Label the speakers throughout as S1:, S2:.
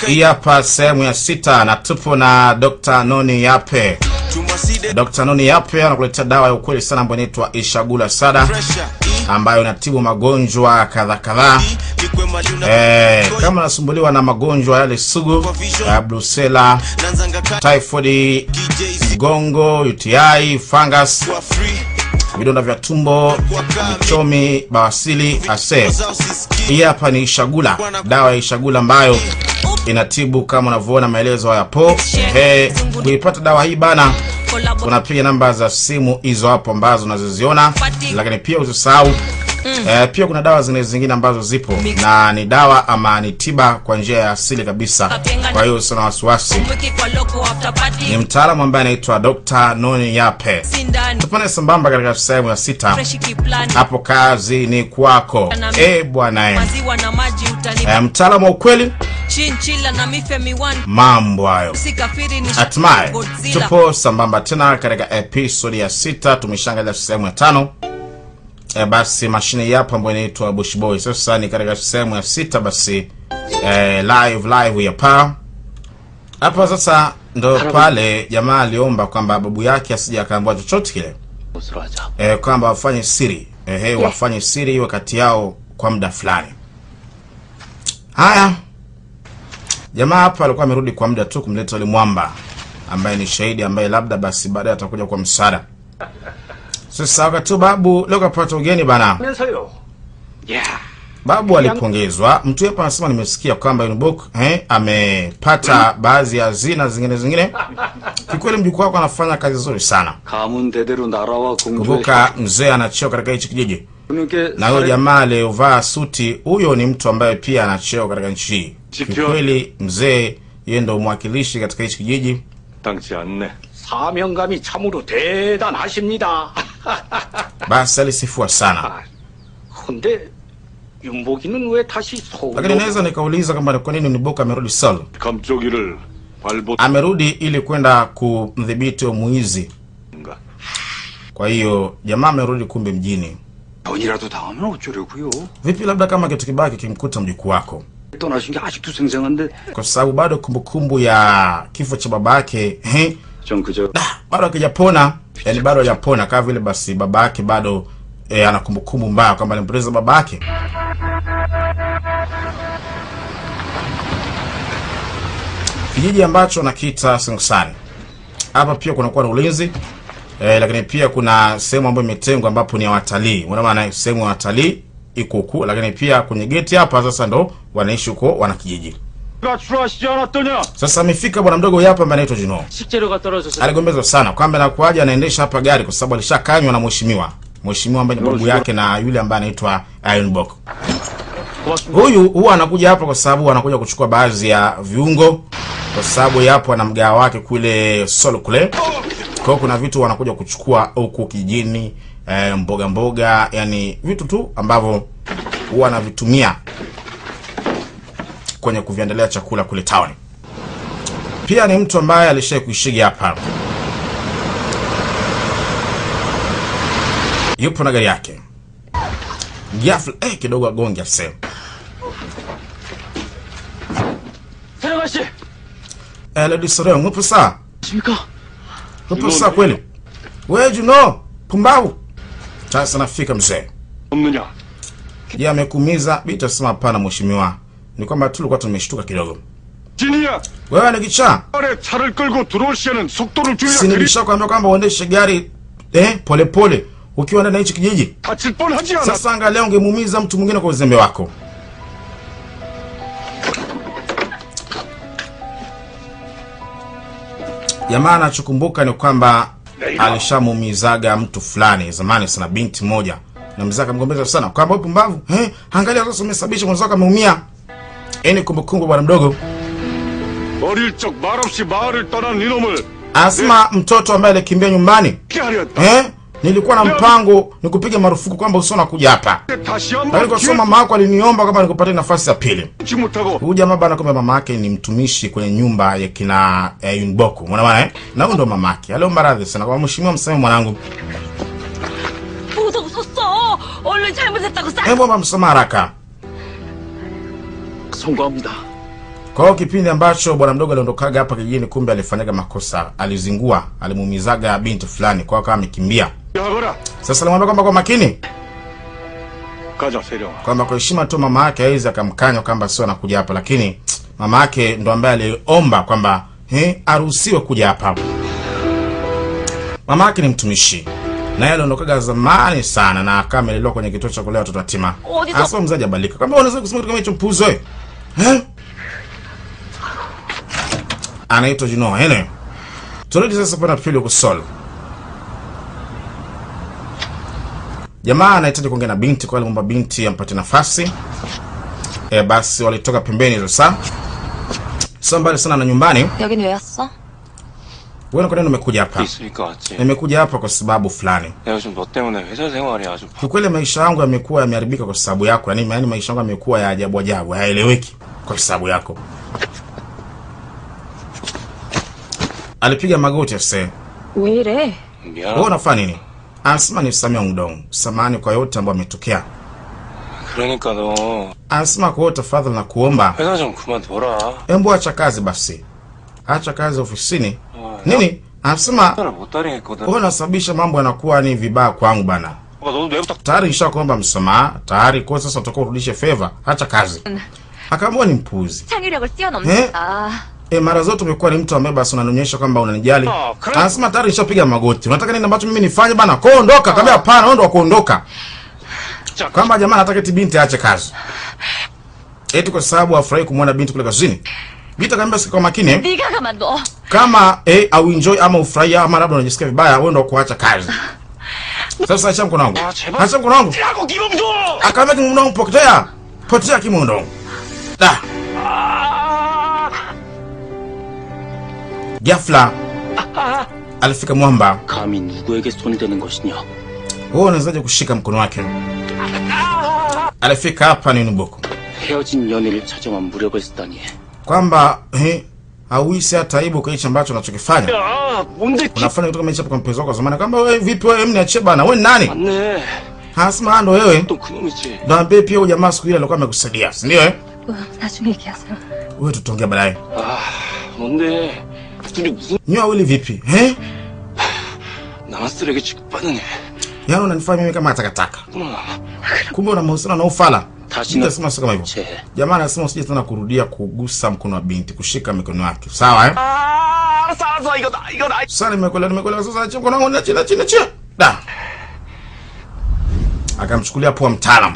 S1: Hii hapa sehemu ya 6 na tupo na Dr. Noni Yape. Dr. Noni Yape anakuletea dawa ya ukweli sana ambayo inaitwa Ishagula Sada, ambayo inatibu magonjwa kadhaa. Kama unasumbuliwa na magonjwa yale sugu, brucella, typhoid, gongo, UTI, fungus, vidonda vya tumbo, michomi, bawasili, ase. Hii hapa ni Ishagula, dawa ya Ishagula ambayo inatibu kama unavyoona maelezo hapo. Kuipata dawa hii bana, unapiga namba za simu hizo hapo ambazo unaziziona, lakini pia usisahau pia kuna dawa zingine ambazo zipo na ni dawa ama ni tiba kwa njia ya asili kabisa. Kwa hiyo usina wasiwasi. Ni mtaalamu ambaye anaitwa Dr. Noni Yape. Tupane sambamba katika sehemu ya 6. Hapo kazi ni kwako. Bwana mtaalamu wa ukweli. Mambo hayo. Hatimaye tupo sambamba tena katika episode ya 6. Tumeshangalia sehemu ya 5. Basi mashine hapa ambayo inaitwa Bush Boy. Sasa ni katika sehemu ya 6 basi live hapa. Hapa sasa ndo pale jamaa aliomba kwamba babu yake asije akaambiwa chochote kile. Kwamba wafanye siri. Wafanye siri wakati yao kwa muda fulani. Haya. Jamaa hapa alikuwa amerudi kwa muda tu kumleta yule mwamba ambaye ni shahidi ambaye labda basi baadaye atakuja kwa msaada. Sasa wakati babu leo kapata ugeni bana. Babu alipongezwa. Mtu hapa anasema nimesikia kwamba Unbook amepata baadhi ya hazina zingine. Kikweli mjukuu wako anafanya kazi nzuri sana. Kumbuka mzee anacheo katika hichi kijiji. Na huyo jamaa aliyevaa suti, huyo ni mtu ambaye pia anacheo katika nchi hii. Kikweli mzee yeye ndo mwakilishi katika hichi kijiji.
S2: 사명감이 참으로 대단하십니다.
S1: Basi alisifua sana.
S2: 근데 윤복이는 왜 다시 서울?
S1: Lakini naweza nikauliza kama kwa nini Unbook amerudi Seoul?
S3: 감쪽이를 발보
S1: Amerudi ili kwenda kumdhibiti muizi. Kwa hiyo jamaa amerudi kumbe mjini.
S2: 돈이라도 당하면 어쩌려고요?
S1: Vipi labda kama kitu kibaki kimkuta mjukuu wako?
S2: 떠나신 게 아직도 생생한데.
S1: Kwa sababu bado kumbukumbu ya kifo cha babake
S2: 전 그저
S1: bado hakijapona. Yaani bado hajapona kama vile basi babake bado ana kumbukumbu mbaya kwamba alimpoteza babake. Kijiji ambacho nakiita Sengsari. Hapa pia kunakuwa na ulinzi. Lakini pia kuna sehemu ambayo imetengwa ambapo ni ya watalii. Unaona sehemu ya watalii iko huko, lakini pia kwenye geti hapa sasa ndo wanaishi huko wanakijiji. Sasa amefika bwana mdogo hapa ambaye anaitwa Juno. Aligombezwa sana kwamba anakuaje anaendesha hapa gari kwa sababu alishakanywa na mheshimiwa. Mheshimiwa ambaye ni babu yake na yule ambaye anaitwa Unbook. Huyu huwa anakuja hapa kwa sababu anakuja kuchukua baadhi ya viungo kwa sababu yapo ana mgao wake kule Seoul kule. Kwa kuna vitu wanakuja kuchukua huko kijijini, mboga, yani vitu tu ambavyo huwa anavitumia kwenye kuviandalia chakula kule town. Pia ni mtu ambaye alishaye kuishigi hapa. Yupo na gari yake. Ghafla kidogo agonge afse.
S2: 사령아씨.
S1: Lady Soreng, upo saa?
S2: 십니까?
S1: Upo saa kweli? Wewe Juno, pumbavu. Sasa nafika mzee.
S3: 없느냐?
S1: Yeye amekumiza, bita sema hapana mheshimiwa. Ni kwamba tulikuwa tumeshtuka kidogo.
S3: 진이야.
S1: Wewe ni kichaa?
S3: 아래 차를 끌고 들어올 시에는 속도를 줄여.
S1: Sinibisha kwambia kwamba uendeshe gari pole ukiwa ndani ya hichi kijiji.
S3: 다칠 뻔하지 않아.
S1: Sasa angalia ungemuumiza mtu mwingine kwa uzembe wako. Jamaa anachokumbuka ni kwamba alishamuumizaga mtu fulani zamani sana, binti moja. Na mzaka mgombeza sana kwamba wewe pumbavu, angalia sasa umesababisha mwenzako ameumia. Kumbukumbu bwana mdogo.
S3: 어릴 적 말없이 마을을 떠난 이놈을
S1: Asma mtoto ambaye alikimbia nyumbani. Nilikuwa na mpango nikupiga marufuku kwamba usiona kuja hapa. Alikuwa soma mama yako aliniomba kama nikupatie nafasi ya pili. Huyu jamaa bana kwamba mama yake ni mtumishi kwenye nyumba ya kina Unbook. Unaona Na huyo ndo mama yake. Aliomba radhi sana kwa mheshimiwa, mseme mwanangu.
S4: 보석 섰어. 얼른 잘못했다고 싸.
S1: Hebu msamaha haraka.
S2: 송구합니다.
S1: Kwa hiyo kipindi ambacho bwana mdogo aliondokaga hapa kijijini, kumbe alifanyaga makosa, alizingua, alimuumizaga binti fulani, kwa kama amekimbia. Sasa alimwambia kwamba kwa makini, kwamba kwa heshima tu mama yake haizi akamkanya kwamba sio anakuja hapa, lakini mama yake ndo ambaye aliomba kwamba aruhusiwe kuja hapa. Mama yake ni mtumishi, na yeye aliondokaga zamani sana na akamelelewa kwenye kituo cha kulea watoto yatima. Hasa mzaji abalika. Kwamba unaweza kusema kitu kama hicho mpuzo wewe? Anaitwa Juno. Turudi sasa pana pili kusol. Jamaa anahitaji kuongea na binti, kwa alimwomba binti ampate nafasi. Basi walitoka pembeni sasa. Sasa mbali sana na nyumbani.
S4: 여긴 왜 왔어?
S1: Wewe kwa nini umekuja hapa? Nimekuja hapa kwa sababu fulani.
S3: 내가 좀 너 때문에 회사 생활이 아주
S1: Kikweli maisha yangu yamekuwa yameharibika kwa sababu yako. Yaani maisha yangu yamekuwa ya ajabu ajabu, haeleweki kwa sababu yako. Alipiga magoti ase.
S4: 왜 이래?
S1: Wewe unafanya nini? Anasema nisamee Ongdong. Samahani kwa yote ambayo yametokea.
S3: 그러니까 너
S1: Anasema kwa tafadhali na kuomba.
S3: 회사 좀 그만둬라.
S1: Embo acha kazi basi. Acha kazi ofisini. Nini? Anasema
S3: 나를 못 따르겠거든.
S1: wewe unasababisha mambo yanakuwa ni vibaya kwangu bana.
S3: 너도 내부터
S1: Tayari nishakuomba msamaha, tayari kwa sasa utakuwa urudishe favor, acha kazi. Akaamua ni mpuzi.
S4: 창의력을 뛰어넘는다.
S1: Mara zote umekuwa ni mtu ambaye basi unanionyesha kwamba unanijali. Anasema tayari nishapiga magoti. Unataka nini ambacho mimi nifanye bana? Kuondoka, kaambia hapana, wewe ndo wa kuondoka. Kwamba jamaa anataka eti binti aache kazi. Eti kwa sababu afurahi kumwona binti kule kazini. Binti akaambia sikia kwa makini.
S4: 네가 그만둬.
S1: Kama au enjoy ama ufurahi ama labda unajisikia vibaya, wewe ndo kuacha kazi. Sasa acha mkono wangu. Acha mkono wangu. Akaambia mkono wangu potea. Potea kimondo. Da. Ghafla alifika mwamba.
S2: 감히 누구에게 손이 되는 것이냐?
S1: Wewe unawezaje kushika mkono wake? Alifika hapa ni Nuboko.
S2: 헤어진 연애를 찾아만 무력을 쓰다니.
S1: Kwamba hauisi hata aibu kwa hicho ambacho unachokifanya.
S2: 뭔데?
S1: Unafanya kitu kama hicho kwa mpenzi wako zamani. Kwamba wewe vipi wewe mniachie bana? Wewe nani?
S2: 맞네.
S1: Hasema ndo wewe.
S2: 또 그놈이지.
S1: Ndo ambaye pia huyu jamaa siku ile alikuwa amekusaidia, si ndio
S4: 나중에 얘기하세요.
S1: Wewe tutaongea baadaye.
S2: 뭔데? 둘이 무슨
S1: Nyoa wili vipi?
S2: 나만 쓰레기 취급받으니?
S1: Yaani unanifanya mimi kama takataka. Kumbe una mahusiano na ufala.
S2: 다시는
S1: Nitasema sio kama hivyo. Jamaa anasema usije tena kurudia kugusa mkono wa binti, kushika mikono yake. Sawa
S2: 알았어 이거 나.
S1: Sasa nimekuelewa sasa, acha mkono wangu na chini. Da. Akamchukulia poa mtaalamu.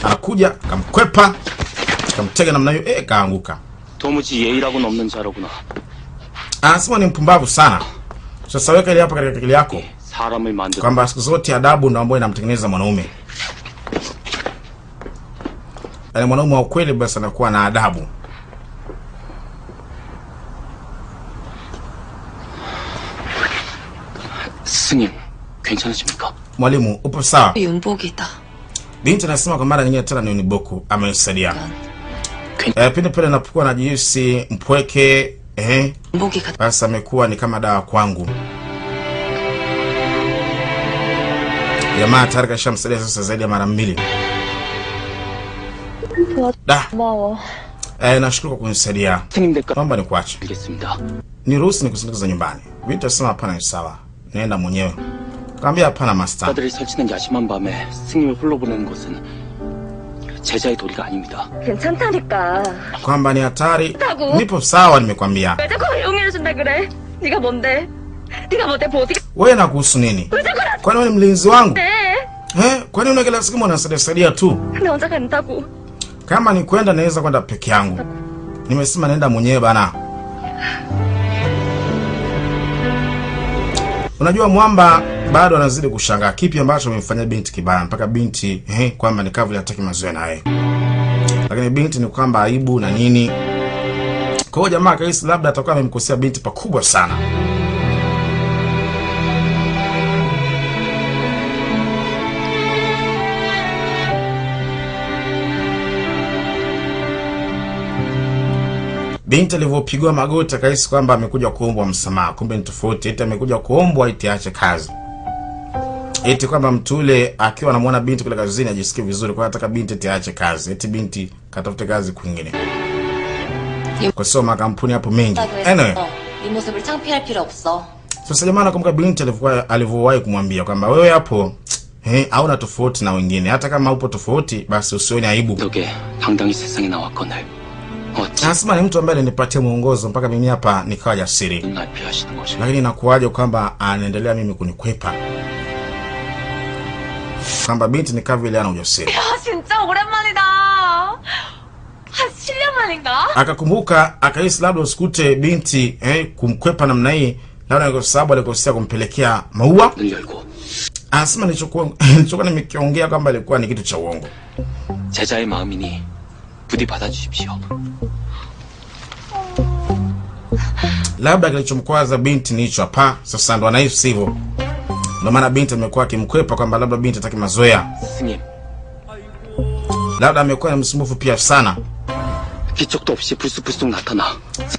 S1: Anakuja, akamkwepa, akamtega namna hiyo, kaanguka.
S2: 도무지 예의라고는 없는 자로구나.
S1: Anasema ni mpumbavu sana. Sasa weka ile hapa katika akili yako.
S2: 사람을 만들.
S1: Kwamba siku zote adabu ndio ambayo inamtengeneza mwanaume. Yaani mwanaume wa kweli basi anakuwa na adabu.
S2: 스님, 괜찮으십니까?
S1: Mwalimu, upo sawa?
S4: 윤복이다.
S1: Binti anasema kwa mara nyingine tena ni Niboko amesaidia. Pindi pale napokuwa najihisi mpweke,
S4: 윤복이가
S1: basi amekuwa ni kama dawa kwangu. Jamaa tayari kashamsaidia sasa zaidi ya mara 2. Da.
S4: 고마워.
S1: Nashukuru kwa kunisaidia.
S2: 스님 대가
S1: Naomba nikuache.
S2: 알겠습니다.
S1: Niruhusu nikusindikiza nyumbani. Binti anasema hapana, ni sawa. Naenda mwenyewe. Kaambia hapana master.
S2: 자들이 설치는 야심한 밤에 스님을 홀로 보내는 것은 제자의 도리가 아닙니다.
S4: 괜찮다니까.
S1: Kwamba ni hatari.
S4: Tagu.
S1: Nipo sawa nimekwambia.
S4: 왜 자꾸 용인해준다 그래? 네가 뭔데? 네가 뭐 내 보디가
S1: Wewe na kuhusu nini?
S4: 왜 자꾸 나
S1: Kwani wewe ni mlinzi wangu?
S4: 돼?
S1: Kwani una kila siku unasaidia tu?
S4: 나 혼자 간다고.
S1: Kama ni kwenda naweza kwenda peke yangu. Nimesema naenda mwenyewe bana. Unajua mwamba bado anazidi kushangaa kipi ambacho amemfanyia binti kibaya mpaka binti kwamba ni kavile hataki mazoea naye. Lakini binti ni kwamba aibu na nini. Kwa hiyo jamaa kaisi labda atakuwa amemkosea binti pakubwa sana. Binti alivyopigwa magoti akaisi kwamba amekuja kuombwa msamaha, kumbe ni tofauti. Eti amekuja kuombwa eti aache kazi. Eti kwamba mtu ule akiwa anamuona binti kule kazini ajisikie vizuri, kwa anataka binti eti aache kazi. Eti binti katafute kazi kwingine. kwa sababu makampuni hapo mengi. Anyway,
S5: 네 모습을 창피할 필요 없어.
S1: sasa jamaa anakumbuka binti alivyowahi kumwambia kwamba wewe hapo hauna tofauti na wengine, hata kama upo tofauti basi usione aibu.
S2: 덕에 당당히 세상에 나왔거늘 어찌
S1: Anasema ni mtu ambaye alinipatia mwongozo mpaka mimi hapa nikawa jasiri.
S2: 날 피하시는 것이
S1: Lakini inakuwaje kwamba anaendelea mimi kunikwepa? Kwamba binti ni kama vile ana ujasiri.
S4: 야, 진짜 오랜만이다. 한 7년 만인가?
S1: Akakumbuka akahisi labda usikute binti kumkwepa namna hii, labda ni kwa sababu alikosea kumpelekea maua.
S2: 늘 열고
S1: Anasema nilichokuwa nimekiongea kwamba ilikuwa ni kitu cha uongo.
S2: 제자의 마음이니 부디 받아주십시오.
S1: Labda kilichomkwaza binti ni hicho hapa. Sasa ndo anahisi hivyo. Ndio maana binti amekuwa akimkwepa kwamba labda binti hataki mazoea.
S2: 스님,
S1: Labda amekuwa ni msumbufu pia sana.
S2: 기척도 없이 불쑥불쑥 나타나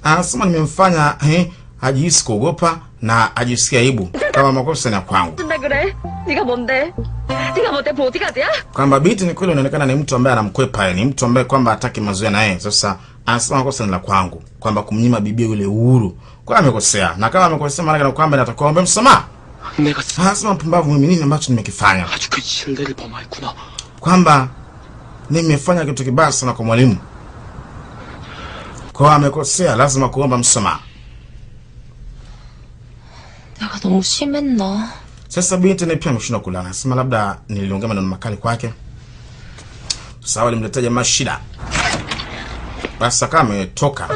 S1: Anasema nimemfanya ajihisi kuogopa na ajisikia aibu kama makosa ni ya kwangu.
S4: 준다 그래? 네가 뭔데? 네가 뭐 내 보디가드야?
S1: Kwamba binti ni kweli inaonekana ni mtu ambaye anamkwepa, ni mtu ambaye kwamba hataki mazoea na yeye. Sasa anasema makosa ni la kwangu, kwamba kumnyima bibi yule uhuru. Kwa amekosea. Na kama amekosea maana kana kwamba natakuwa ombe msamaha.
S2: 내가
S1: Anasema mpumbavu mimi, nini ambacho nimekifanya?
S2: 아주 큰 실례를 범하였구나.
S1: Kwamba nimefanya kitu kibaya sana kwa mwalimu. Kwa amekosea lazima kuomba msamaha.
S5: 내가 너무 심했나?
S1: Sasa binti ni pia ameshindwa kulala. Anasema labda niliongea maneno makali kwake. Sasa alimletea jamaa shida. Basi kama ametoka.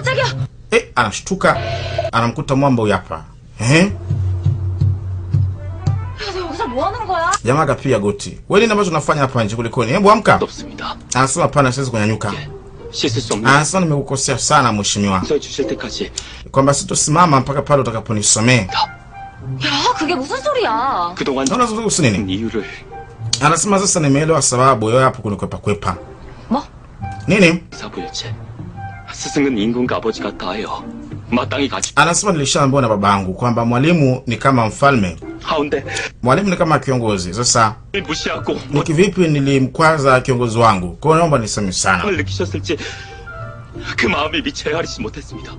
S1: Anashtuka, anamkuta mwamba huyu hapa.
S4: 야, 너 여기서 뭐 하는 거야?
S1: Jamaa kapiga goti. Wewe nini ambacho unafanya hapa nje kulikoni? Hebu amka.
S2: 없습니다.
S1: Anasema hapana, siwezi kunyanyuka.
S2: 씻을 수 없는
S1: Anasema nimekukosea sana mheshimiwa.
S2: 서 주실 때까지
S1: Kwamba sitosimama mpaka pale utakaponisomea.
S4: 야, 그게 무슨 소리야?
S2: 그동안
S1: Unaweza kuhusu nini?
S2: 이유를
S1: Anasema sasa nimeelewa sababu wewe hapo kunikwepa kwepa.
S5: 뭐?
S1: Nini?
S2: 사부일체 스승은 인군과 아버지 같다 하여 마땅히 가지
S1: Anasema nilishaambiwa na babangu kwamba mwalimu ni kama mfalme.
S2: 하운데
S1: Mwalimu ni kama kiongozi. Sasa
S2: 무시하고
S1: ni kivipi nilimkwaza kiongozi wangu? Kwa hiyo naomba niseme sana.
S2: 을 느끼셨을지 그 마음이 미처 헤아리지 못했습니다.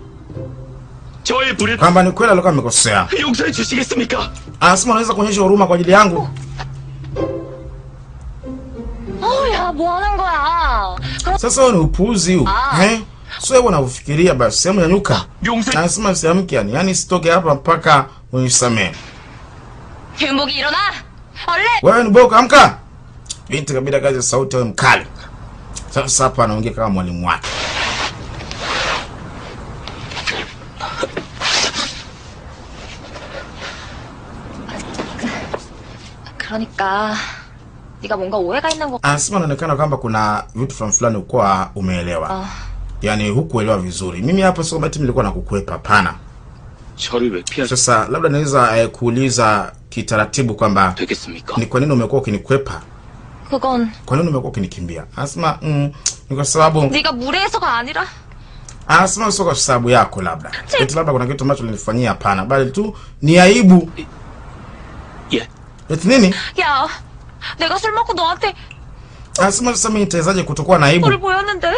S2: 저의 불을
S1: Kwamba ni kweli alikuwa amekosea.
S2: 용서해 주시겠습니까?
S1: Anasema unaweza kuonyesha huruma kwa ajili yangu?
S4: 야, 뭐 하는 거야? 그럼
S1: Sasa wewe ni upuuzi huu. Sio wewe unafikiria basi sehemu nyanyuka.
S2: 용서
S1: Anasema siamki yani sitoke hapa mpaka unisamee.
S4: 김복이 일어나! 얼른!
S1: Wewe ni boka, amka. Binti kabida kazi sauti wewe mkali. Sasa hapa anaongea kama mwalimu wake.
S5: 그러니까 네가 뭔가 오해가 있는 거.
S1: Anasema inaonekana kwamba kuna vitu fulani ulikuwa umeelewa. Yaani hukuelewa vizuri. Mimi hapa sio kama nilikuwa nakukwepa, hapana.
S2: 저를 왜 피하지
S1: Sasa labda naweza kuuliza kitaratibu kwamba
S2: 되겠습니까?
S1: ni kwa nini umekuwa ukinikwepa?
S5: 그건
S1: Kwa nini umekuwa ukinikimbia? Anasema ni kwa sababu
S4: 네가 무례해서가 아니라
S1: anasema sio kwa sababu yako labda. Eti labda kuna kitu ambacho ulinifanyia, hapana. Bali tu ni aibu.
S2: 예.
S1: Eti nini?
S4: 야, 내가 술 먹고 너한테
S1: Anasema sasa mimi nitawezaje kutokuwa na aibu?
S4: 뭘 보였는데?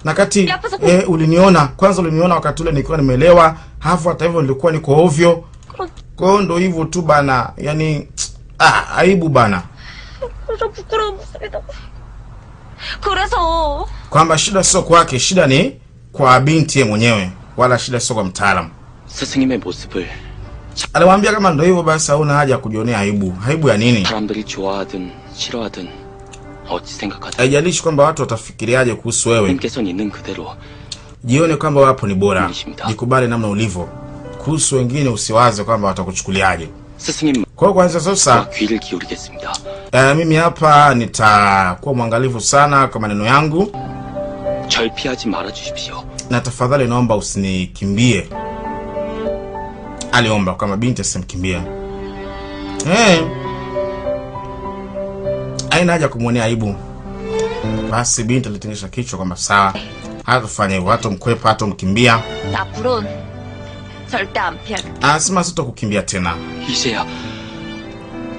S1: Na kati
S4: Yapasa
S1: uliniona, kwanza uliniona wakati ule nikiwa nimelewa, hafu hata hivyo nilikuwa niko ovyo. Kwa hiyo ndo hivyo tu bana. Yaani aibu bana.
S4: 좀 부끄러운 모습이다. 그래서
S1: Kwamba shida sio kwake, shida ni kwa binti yeye mwenyewe, wala shida sio kwa mtaalamu.
S2: 스승님의 모습을
S1: Aliwaambia kama ndo hivyo basi hauna haja ya kujionea aibu. Aibu ya nini?
S2: 사람들이 좋아하든 싫어하든 어찌 생각하든
S1: Haijalishi kwamba watu watafikiriaje kuhusu wewe.
S2: 님께서는 있는 그대로
S1: Jione kwamba wapo ni bora.
S2: Nishimita.
S1: Jikubali namna ulivyo. Kuhusu wengine usiwaze kwamba watakuchukuliaje.
S2: 스승님
S1: Kwa hiyo kwanza sasa
S2: 귀를 기울이겠습니다.
S1: mimi hapa nitakuwa mwangalifu sana kwa maneno yangu.
S2: 절 피하지 말아 주십시오.
S1: Na tafadhali naomba usinikimbie. Aliomba kama binti asimkimbie. Haina haja kumwonea aibu. Basi binti alitingisha kichwa kwamba sawa. Hatafanya hivyo, hatomkwepa, hatomkimbia.
S4: 앞으론 절대 안 피할.
S1: Anasema sitokukimbia tena.
S2: 이제야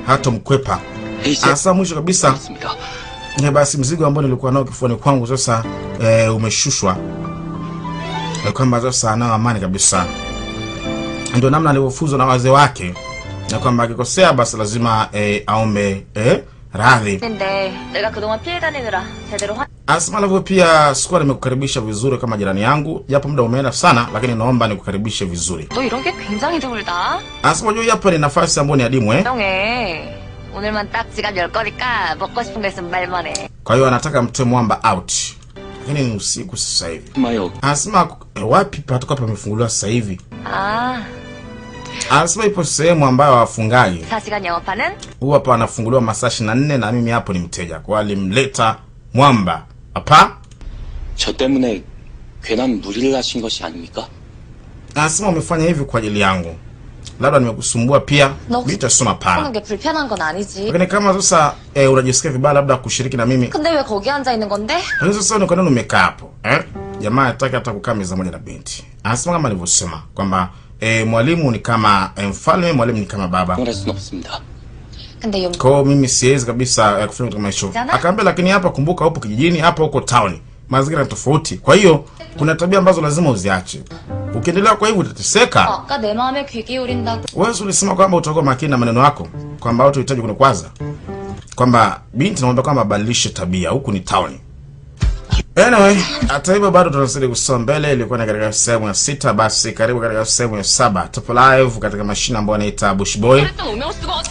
S1: Hatomkwepa.
S2: 이제
S1: Anasema mwisho kabisa,
S2: 맞습니다.
S1: basi mzigo ambao nilikuwa nao kifuani kwangu sasa umeshushwa. kwamba sasa ana amani kabisa. Ndio namna alivyofuzwa na wazee wake, na kwamba akikosea basi lazima aombe radhi.
S5: 근데 내가 그동안 피해 다니느라 제대로
S1: Asma Love pia sikuwa nimekukaribisha vizuri kama jirani yangu, japo muda umeenda sana, lakini naomba nikukaribishe vizuri.
S5: 너 이런 게 굉장히 드물다.
S1: Asma juu hapa ni nafasi ambayo ni adimu
S5: 정해. 오늘만 딱 지갑 열 거니까 먹고 싶은 거 있으면 말만 해.
S1: Kwa hiyo anataka mtoe Mwamba out. Lakini ni usiku sasa hivi.
S2: 마요.
S1: Asma wapi patakuwa pamefunguliwa sasa hivi?
S5: 아,
S1: Asma ipo sehemu ambayo wafungaji
S5: 4시간 영업하는?
S1: huwa hapa anafunguliwa masaa 24 na mimi hapo ni mteja. Kwa alimleta Mwamba hapa.
S2: 저 때문에 괜한 무리를 하신 것이 아닙니까?
S1: Asma umefanya hivi kwa ajili yangu. Labda nimekusumbua pia. Nitasoma
S5: 보는
S1: pana.
S5: 게 불편한 건 아니지.
S1: Lakini kama sasa unajisikia vibaya labda kushiriki na mimi.
S5: 근데 왜 거기 앉아 있는 건데?
S1: Lakini sasa ni kwa nini umekaa hapo? Jamaa hataki hata kukaa meza moja na binti. Anasema kama nilivyosema kwamba mwalimu ni kama mfalme, mwalimu ni kama baba.
S2: 할 수는 없습니다.
S5: 근데 용
S1: Kwa mimi siwezi kabisa kufanya kama hicho. Akaambia lakini hapa kumbuka upo kijijini, hapa uko town. Mazingira ni tofauti. Kwa hiyo kuna tabia ambazo lazima uziache. Ukiendelea kwa hivyo utateseka.
S5: 아까 내 마음에 귀 기울인다고.
S1: Wewe ulisema kwamba utakuwa makini na maneno yako, kwamba watu hitaji kunikwaza. Kwamba binti naomba kwamba badilishe tabia, huku ni town. Anyway, hata hivyo bado tunazidi kusonga mbele. Ilikuwa ni katika sehemu ya 6, basi karibu katika sehemu ya 7. Tupo live katika mashine ambayo inaita Bush Boy.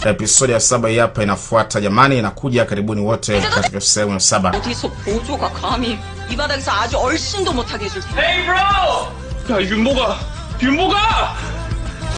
S1: Episode ya 7 hapa inafuata jamani, inakuja karibuni wote katika sehemu ya 7.
S4: 어디서 보조가 감히 이 바닥에서 아주 얼씬도 못하게 해줄 테니.
S3: 야, 윤모가! 윤모가!